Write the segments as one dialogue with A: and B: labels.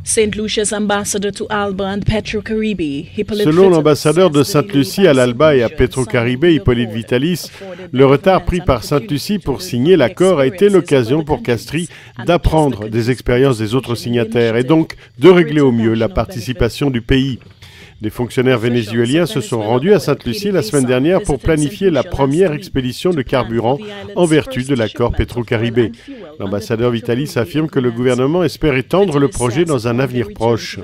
A: Selon l'ambassadeur de Sainte-Lucie à l'Alba et à Petro-Caribé, Hippolyte Vitalis, le retard pris par Sainte-Lucie pour signer l'accord a été l'occasion pour Castries d'apprendre des expériences des autres signataires et donc de régler au mieux la participation du pays. Des fonctionnaires vénézuéliens se sont rendus à Sainte-Lucie la semaine dernière pour planifier la première expédition de carburant en vertu de l'accord Petro-Caribé. L'ambassadeur Vitalis affirme que le gouvernement espère étendre le projet dans un avenir proche.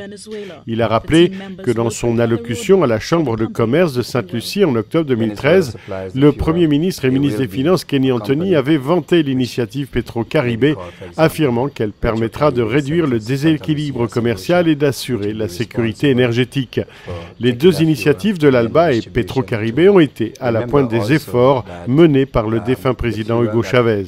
A: Il a rappelé que dans son allocution à la Chambre de commerce de Sainte-Lucie en octobre 2013, le Premier ministre et ministre des Finances Kenny Anthony avait vanté l'initiative Petro-Caribé, affirmant qu'elle permettra de réduire le déséquilibre commercial et d'assurer la sécurité énergétique. Les deux initiatives de l'Alba et Petro-Caribé ont été à la pointe des efforts menés par le défunt président Hugo Chavez.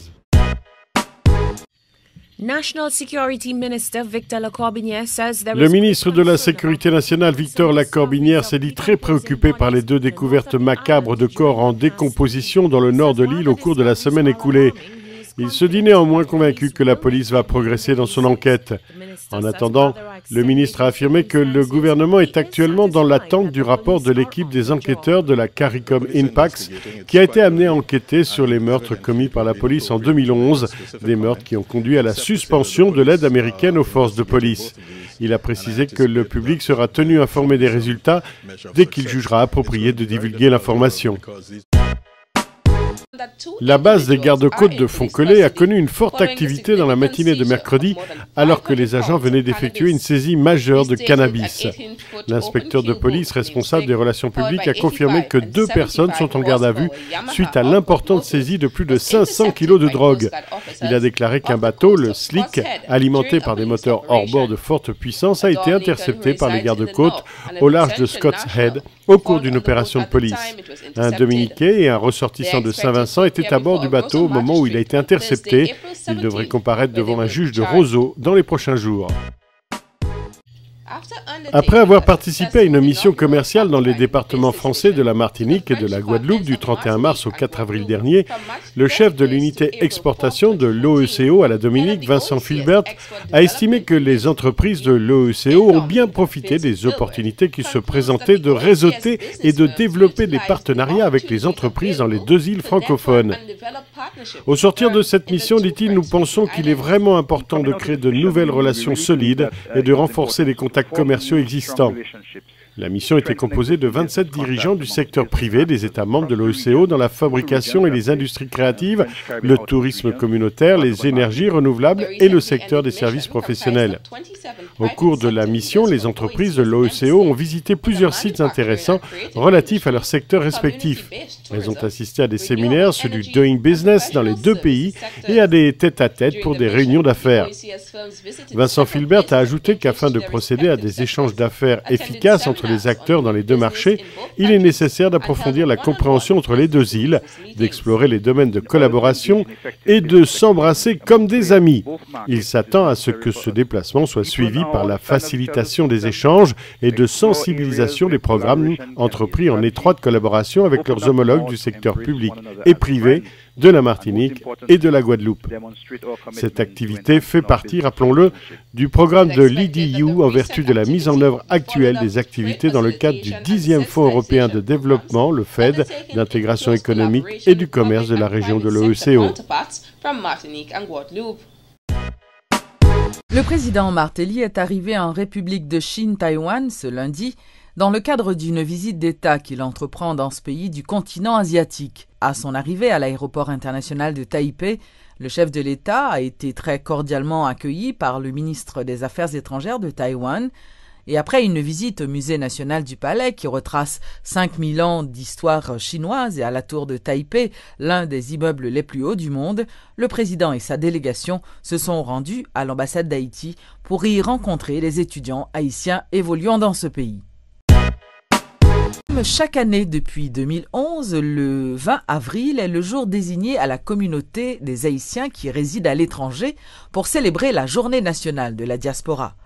A: Le ministre de la Sécurité nationale, Victor Lacorbinière, s'est dit très préoccupé par les deux découvertes macabres de corps en décomposition dans le nord de l'île au cours de la semaine écoulée. Il se dit néanmoins convaincu que la police va progresser dans son enquête. En attendant, le ministre a affirmé que le gouvernement est actuellement dans l'attente du rapport de l'équipe des enquêteurs de la CARICOM INPAX qui a été amenée à enquêter sur les meurtres commis par la police en 2011, des meurtres qui ont conduit à la suspension de l'aide américaine aux forces de police. Il a précisé que le public sera tenu informé des résultats dès qu'il jugera approprié de divulguer l'information. La base des gardes-côtes de Foncollet a connu une forte activité dans la matinée de mercredi alors que les agents venaient d'effectuer une saisie majeure de cannabis. L'inspecteur de police responsable des relations publiques a confirmé que 2 personnes sont en garde à vue suite à l'importante saisie de plus de 500 kilos de drogue. Il a déclaré qu'un bateau, le Slick, alimenté par des moteurs hors-bord de forte puissance, a été intercepté par les gardes-côtes au large de Scott's Head au cours d'une opération de police. Un Dominiquais et un ressortissant de Saint-Vincent étaient à bord du bateau au moment où il a été intercepté. Il devrait comparaître devant un juge de Roseau dans les prochains jours. Après avoir participé à une mission commerciale dans les départements français de la Martinique et de la Guadeloupe du 31 mars au 4 avril dernier, le chef de l'unité exportation de l'OECO à la Dominique, Vincent Filbert, a estimé que les entreprises de l'OECO ont bien profité des opportunités qui se présentaient de réseauter et de développer des partenariats avec les entreprises dans les 2 îles francophones. Au sortir de cette mission, dit-il, nous pensons qu'il est vraiment important de créer de nouvelles relations solides et de renforcer les contacts commerciaux existants. La mission était composée de 27 dirigeants du secteur privé des États membres de l'OECO dans la fabrication et les industries créatives, le tourisme communautaire, les énergies renouvelables et le secteur des services professionnels. Au cours de la mission, les entreprises de l'OECO ont visité plusieurs sites intéressants relatifs à leurs secteurs respectifs. Elles ont assisté à des séminaires sur du doing business dans les 2 pays et à des tête-à-tête pour des réunions d'affaires. Vincent Filbert a ajouté qu'afin de procéder à des échanges d'affaires efficaces entre les acteurs dans les 2 marchés, il est nécessaire d'approfondir la compréhension entre les 2 îles, d'explorer les domaines de collaboration et de s'embrasser comme des amis. Il s'attend à ce que ce déplacement soit suivi par la facilitation des échanges et de sensibilisation des programmes entrepris en étroite collaboration avec leurs homologues du secteur public et privé de la Martinique et de la Guadeloupe. Cette activité fait partie, rappelons-le, du programme de l'EDU en vertu de la mise en œuvre actuelle des activités dans le cadre du 10e Fonds européen de développement, le FED, d'intégration économique et du commerce de la région de l'OECO.
B: Le président Martelly est arrivé en République de Chine, Taïwan, ce lundi, dans le cadre d'une visite d'État qu'il entreprend dans ce pays du continent asiatique. À son arrivée à l'aéroport international de Taipei, le chef de l'État a été très cordialement accueilli par le ministre des Affaires étrangères de Taïwan. Et après une visite au musée national du Palais qui retrace 5000 ans d'histoire chinoise et à la tour de Taipei, l'un des immeubles les plus hauts du monde, le président et sa délégation se sont rendus à l'ambassade d'Haïti pour y rencontrer les étudiants haïtiens évoluant dans ce pays. Chaque année depuis 2011, le 20 avril est le jour désigné à la communauté des Haïtiens qui résident à l'étranger pour célébrer la journée nationale de la diaspora.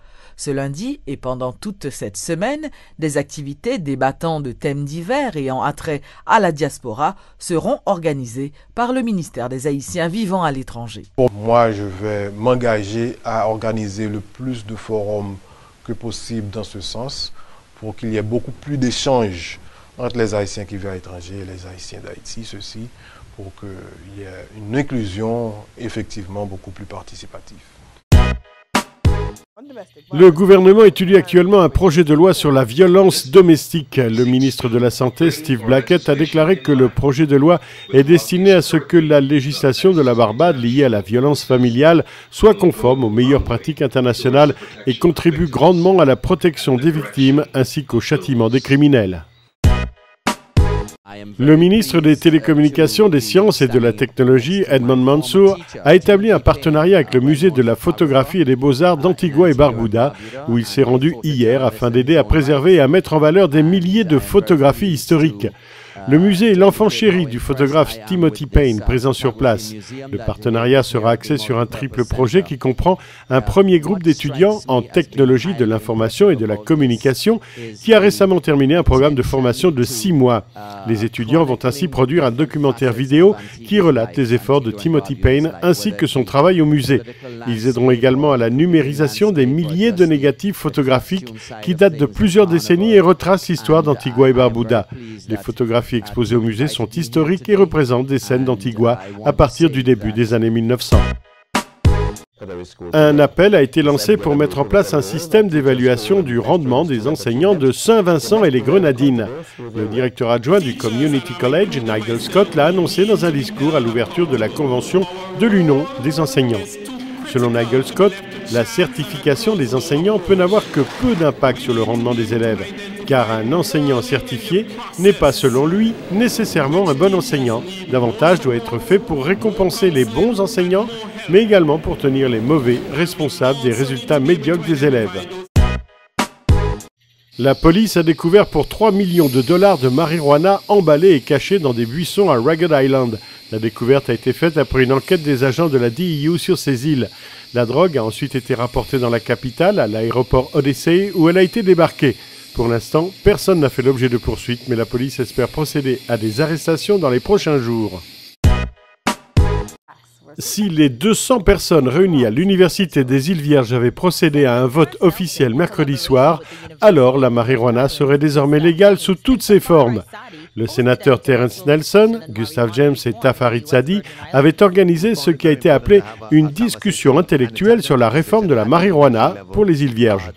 B: Ce lundi et pendant toute cette semaine, des activités débattant de thèmes divers ayant attrait à la diaspora seront organisées par le ministère des Haïtiens vivant à l'étranger.
C: Moi, je vais m'engager à organiser le plus de forums que possible dans ce sens pour qu'il y ait beaucoup plus d'échanges entre les Haïtiens qui vivent à l'étranger et les Haïtiens d'Haïti, ceci pour qu'il y ait une inclusion effectivement beaucoup plus participative.
A: Le gouvernement étudie actuellement un projet de loi sur la violence domestique. Le ministre de la Santé, Steve Blackett, a déclaré que le projet de loi est destiné à ce que la législation de la Barbade liée à la violence familiale soit conforme aux meilleures pratiques internationales et contribue grandement à la protection des victimes ainsi qu'au châtiment des criminels. Le ministre des Télécommunications, des Sciences et de la Technologie, Edmond Mansour, a établi un partenariat avec le Musée de la Photographie et des Beaux-Arts d'Antigua et Barbuda, où il s'est rendu hier afin d'aider à préserver et à mettre en valeur des milliers de photographies historiques. Le musée est l'enfant chéri du photographe Timothy Payne, présent sur place. Le partenariat sera axé sur un triple projet qui comprend un premier groupe d'étudiants en technologie de l'information et de la communication qui a récemment terminé un programme de formation de 6 mois. Les étudiants vont ainsi produire un documentaire vidéo qui relate les efforts de Timothy Payne ainsi que son travail au musée. Ils aideront également à la numérisation des milliers de négatifs photographiques qui datent de plusieurs décennies et retracent l'histoire d'Antigua et Barbuda. Les photographies exposées au musée sont historiques et représentent des scènes d'Antigua à partir du début des années 1900. Un appel a été lancé pour mettre en place un système d'évaluation du rendement des enseignants de Saint-Vincent et les Grenadines. Le directeur adjoint du Community College, Nigel Scott, l'a annoncé dans un discours à l'ouverture de la convention de l'Union des enseignants. Selon Nigel Scott, la certification des enseignants peut n'avoir que peu d'impact sur le rendement des élèves, car un enseignant certifié n'est pas, selon lui, nécessairement un bon enseignant. Davantage doit être fait pour récompenser les bons enseignants, mais également pour tenir les mauvais responsables des résultats médiocres des élèves. La police a découvert pour 3 millions de dollars de marijuana emballée et cachée dans des buissons à Ragged Island. La découverte a été faite après une enquête des agents de la DEU sur ces îles. La drogue a ensuite été rapportée dans la capitale, à l'aéroport Odyssey, où elle a été débarquée. Pour l'instant, personne n'a fait l'objet de poursuites, mais la police espère procéder à des arrestations dans les prochains jours. Si les 200 personnes réunies à l'Université des Îles Vierges avaient procédé à un vote officiel mercredi soir, alors la marijuana serait désormais légale sous toutes ses formes. Le sénateur Terence Nelson, Gustav James et Tafarit Sadi avaient organisé ce qui a été appelé une discussion intellectuelle sur la réforme de la marijuana pour les îles Vierges.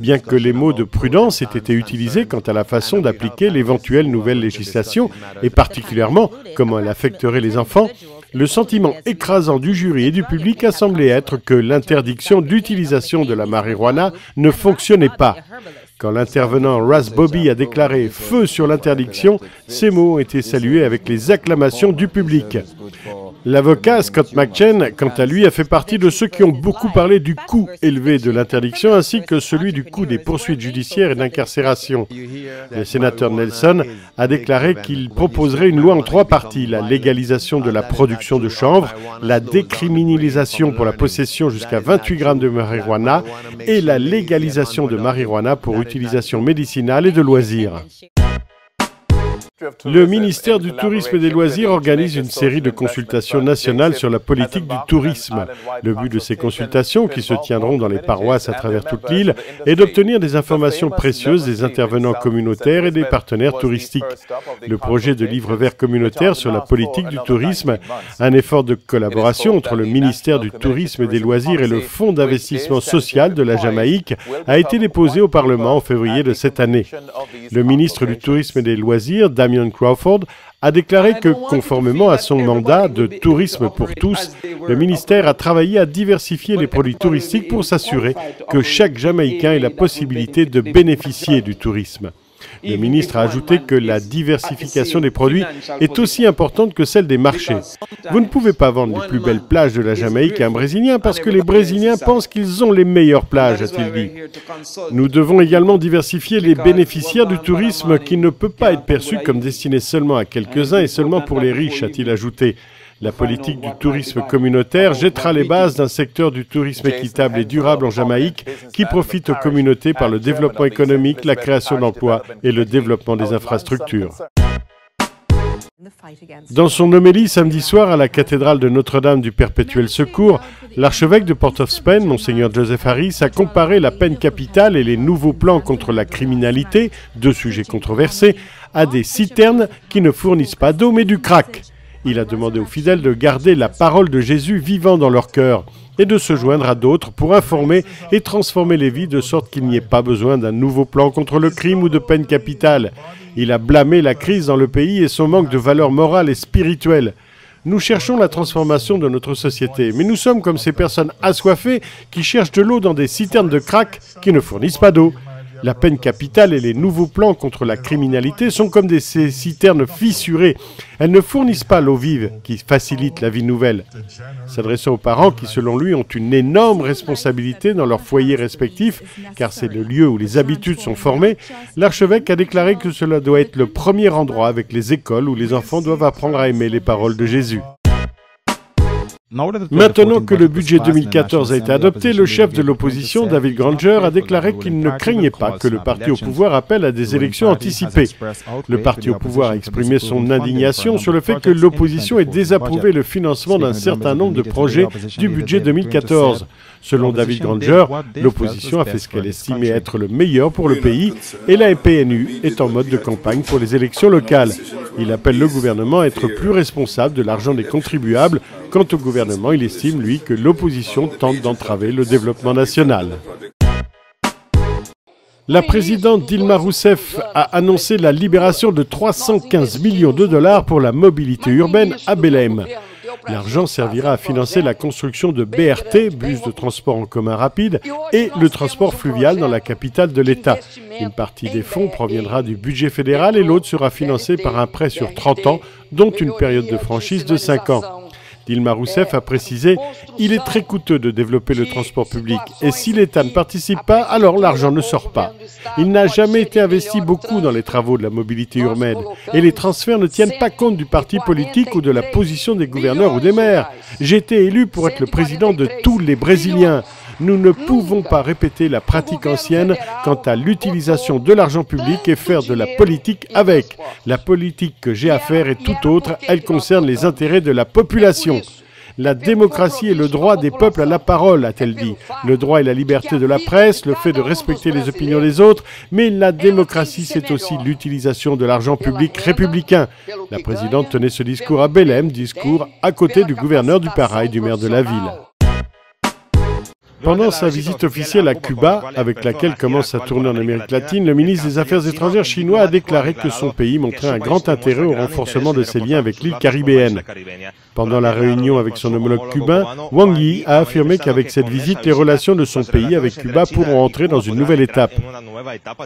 A: Bien que les mots de prudence aient été utilisés quant à la façon d'appliquer l'éventuelle nouvelle législation et particulièrement comment elle affecterait les enfants, le sentiment écrasant du jury et du public a semblé être que l'interdiction d'utilisation de la marijuana ne fonctionnait pas. Quand l'intervenant Ras Bobby a déclaré « feu sur l'interdiction », ces mots ont été salués avec les acclamations du public. L'avocat Scott McChain, quant à lui, a fait partie de ceux qui ont beaucoup parlé du coût élevé de l'interdiction ainsi que celui du coût des poursuites judiciaires et d'incarcération. Le sénateur Nelson a déclaré qu'il proposerait une loi en 3 parties, la légalisation de la production de chanvre, la décriminalisation pour la possession jusqu'à 28 grammes de marijuana et la légalisation de marijuana pour utilisation médicinale et de loisirs. Le ministère du Tourisme et des Loisirs organise une série de consultations nationales sur la politique du tourisme. Le but de ces consultations, qui se tiendront dans les paroisses à travers toute l'île, est d'obtenir des informations précieuses des intervenants communautaires et des partenaires touristiques. Le projet de livre vert communautaire sur la politique du tourisme, un effort de collaboration entre le ministère du Tourisme et des Loisirs et le Fonds d'investissement social de la Jamaïque, a été déposé au Parlement en février de cette année. Le ministre du Tourisme et des Loisirs, Damian Crawford, a déclaré que, conformément à son mandat de tourisme pour tous, le ministère a travaillé à diversifier les produits touristiques pour s'assurer que chaque Jamaïcain ait la possibilité de bénéficier du tourisme. Le ministre a ajouté que la diversification des produits est aussi importante que celle des marchés. Vous ne pouvez pas vendre les plus belles plages de la Jamaïque à un Brésilien parce que les Brésiliens pensent qu'ils ont les meilleures plages, a-t-il dit. Nous devons également diversifier les bénéficiaires du tourisme qui ne peut pas être perçu comme destiné seulement à quelques-uns et seulement pour les riches, a-t-il ajouté. La politique du tourisme communautaire jettera les bases d'un secteur du tourisme équitable et durable en Jamaïque qui profite aux communautés par le développement économique, la création d'emplois et le développement des infrastructures. Dans son homélie samedi soir à la cathédrale de Notre-Dame du Perpétuel Secours, l'archevêque de Port-of-Spain, Monseigneur Joseph Harris, a comparé la peine capitale et les nouveaux plans contre la criminalité, deux sujets controversés, à des citernes qui ne fournissent pas d'eau mais du crack. Il a demandé aux fidèles de garder la parole de Jésus vivant dans leur cœur et de se joindre à d'autres pour informer et transformer les vies de sorte qu'il n'y ait pas besoin d'un nouveau plan contre le crime ou de peine capitale. Il a blâmé la crise dans le pays et son manque de valeurs morales et spirituelles. Nous cherchons la transformation de notre société, mais nous sommes comme ces personnes assoiffées qui cherchent de l'eau dans des citernes de crack qui ne fournissent pas d'eau. La peine capitale et les nouveaux plans contre la criminalité sont comme ces citernes fissurées. Elles ne fournissent pas l'eau vive qui facilite la vie nouvelle. S'adressant aux parents qui, selon lui, ont une énorme responsabilité dans leurs foyers respectifs, car c'est le lieu où les habitudes sont formées, l'archevêque a déclaré que cela doit être le premier endroit avec les écoles où les enfants doivent apprendre à aimer les paroles de Jésus. Maintenant que le budget 2014 a été adopté, le chef de l'opposition, David Granger, a déclaré qu'il ne craignait pas que le parti au pouvoir appelle à des élections anticipées. Le parti au pouvoir a exprimé son indignation sur le fait que l'opposition ait désapprouvé le financement d'un certain nombre de projets du budget 2014. Selon David Granger, l'opposition a fait ce qu'elle estimait être le meilleur pour le pays et la PNU est en mode de campagne pour les élections locales. Il appelle le gouvernement à être plus responsable de l'argent des contribuables. Quant au gouvernement, il estime, lui, que l'opposition tente d'entraver le développement national. La présidente Dilma Rousseff a annoncé la libération de 315 millions de dollars pour la mobilité urbaine à Belém. L'argent servira à financer la construction de BRT, bus de transport en commun rapide, et le transport fluvial dans la capitale de l'État. Une partie des fonds proviendra du budget fédéral et l'autre sera financée par un prêt sur 30 ans, dont une période de franchise de 5 ans. Dilma Rousseff a précisé « Il est très coûteux de développer le transport public et si l'État ne participe pas, alors l'argent ne sort pas. Il n'a jamais été investi beaucoup dans les travaux de la mobilité urbaine et les transferts ne tiennent pas compte du parti politique ou de la position des gouverneurs ou des maires. J'ai été élu pour être le président de tous les Brésiliens. Nous ne pouvons pas répéter la pratique ancienne quant à l'utilisation de l'argent public et faire de la politique avec. La politique que j'ai à faire est tout autre, elle concerne les intérêts de la population. La démocratie est le droit des peuples à la parole, a-t-elle dit. Le droit et la liberté de la presse, le fait de respecter les opinions des autres, mais la démocratie, c'est aussi l'utilisation de l'argent public républicain. La présidente tenait ce discours à Belém, discours à côté du gouverneur du Pará et du maire de la ville. Pendant sa visite officielle à Cuba, avec laquelle commence sa tournée en Amérique latine, le ministre des Affaires étrangères chinois a déclaré que son pays montrait un grand intérêt au renforcement de ses liens avec l'île caribéenne. Pendant la réunion avec son homologue cubain, Wang Yi a affirmé qu'avec cette visite, les relations de son pays avec Cuba pourront entrer dans une nouvelle étape.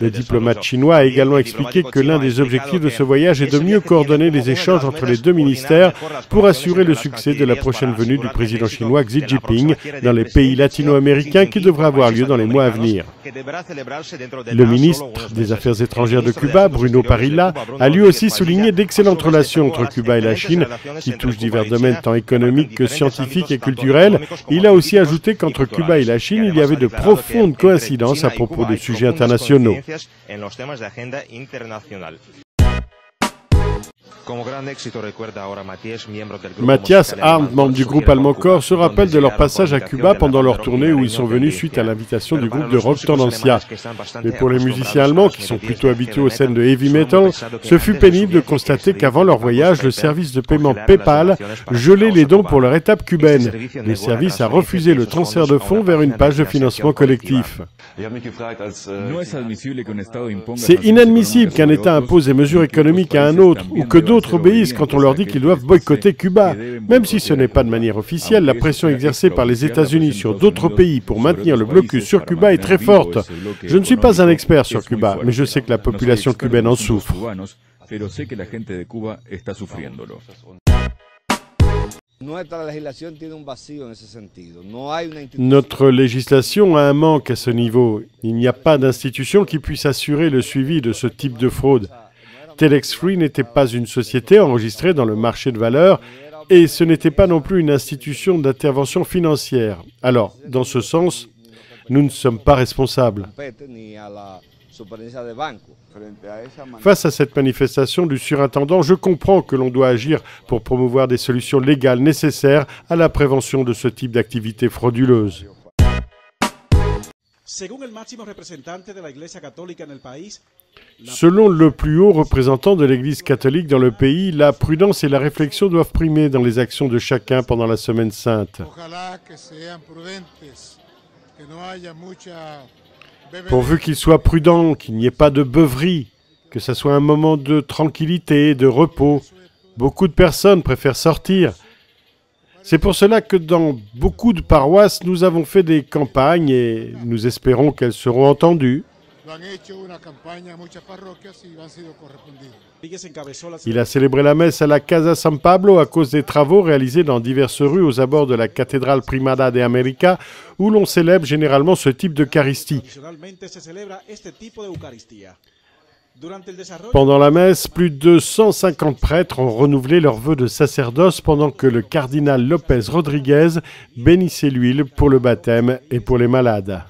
A: Le diplomate chinois a également expliqué que l'un des objectifs de ce voyage est de mieux coordonner les échanges entre les deux ministères pour assurer le succès de la prochaine venue du président chinois Xi Jinping dans les pays latino-américains qui devrait avoir lieu dans les mois à venir. Le ministre des Affaires étrangères de Cuba, Bruno Parilla, a lui aussi souligné d'excellentes relations entre Cuba et la Chine qui touchent divers domaines tant économiques que scientifiques et culturels. Il a aussi ajouté qu'entre Cuba et la Chine, il y avait de profondes coïncidences à propos de sujets internationaux. Mathias Arndt, membre du groupe allemand Core, se rappelle de leur passage à Cuba pendant leur tournée où ils sont venus suite à l'invitation du groupe de rock Tendencia. Mais pour les musiciens allemands qui sont plutôt habitués aux scènes de heavy metal, ce fut pénible de constater qu'avant leur voyage, le service de paiement PayPal gelait les dons pour leur étape cubaine. Le service a refusé le transfert de fonds vers une page de financement collectif. C'est inadmissible qu'un État impose des mesures économiques à un autre ou que d'autres obéissent quand on leur dit qu'ils doivent boycotter Cuba. Même si ce n'est pas de manière officielle, la pression exercée par les États-Unis sur d'autres pays pour maintenir le blocus sur Cuba est très forte. Je ne suis pas un expert sur Cuba, mais je sais que la population cubaine en souffre. Notre législation a un manque à ce niveau. Il n'y a pas d'institution qui puisse assurer le suivi de ce type de fraude. Telex Free n'était pas une société enregistrée dans le marché de valeurs Et ce n'était pas non plus une institution d'intervention financière. Alors, dans ce sens, nous ne sommes pas responsables. Face à cette manifestation du surintendant, je comprends que l'on doit agir pour promouvoir des solutions légales nécessaires à la prévention de ce type d'activités frauduleuses. Selon le plus haut représentant de l'Église catholique dans le pays, la prudence et la réflexion doivent primer dans les actions de chacun pendant la Semaine sainte. Pourvu qu'ils soient prudents, qu'il n'y ait pas de beuverie, que ce soit un moment de tranquillité, de repos. Beaucoup de personnes préfèrent sortir. C'est pour cela que dans beaucoup de paroisses, nous avons fait des campagnes et nous espérons qu'elles seront entendues. Il a célébré la messe à la Casa San Pablo à cause des travaux réalisés dans diverses rues aux abords de la cathédrale Primada de América, où l'on célèbre généralement ce type d'Eucharistie. Pendant la messe, plus de 150 prêtres ont renouvelé leur vœu de sacerdoce pendant que le cardinal López Rodríguez bénissait l'huile pour le baptême et pour les malades.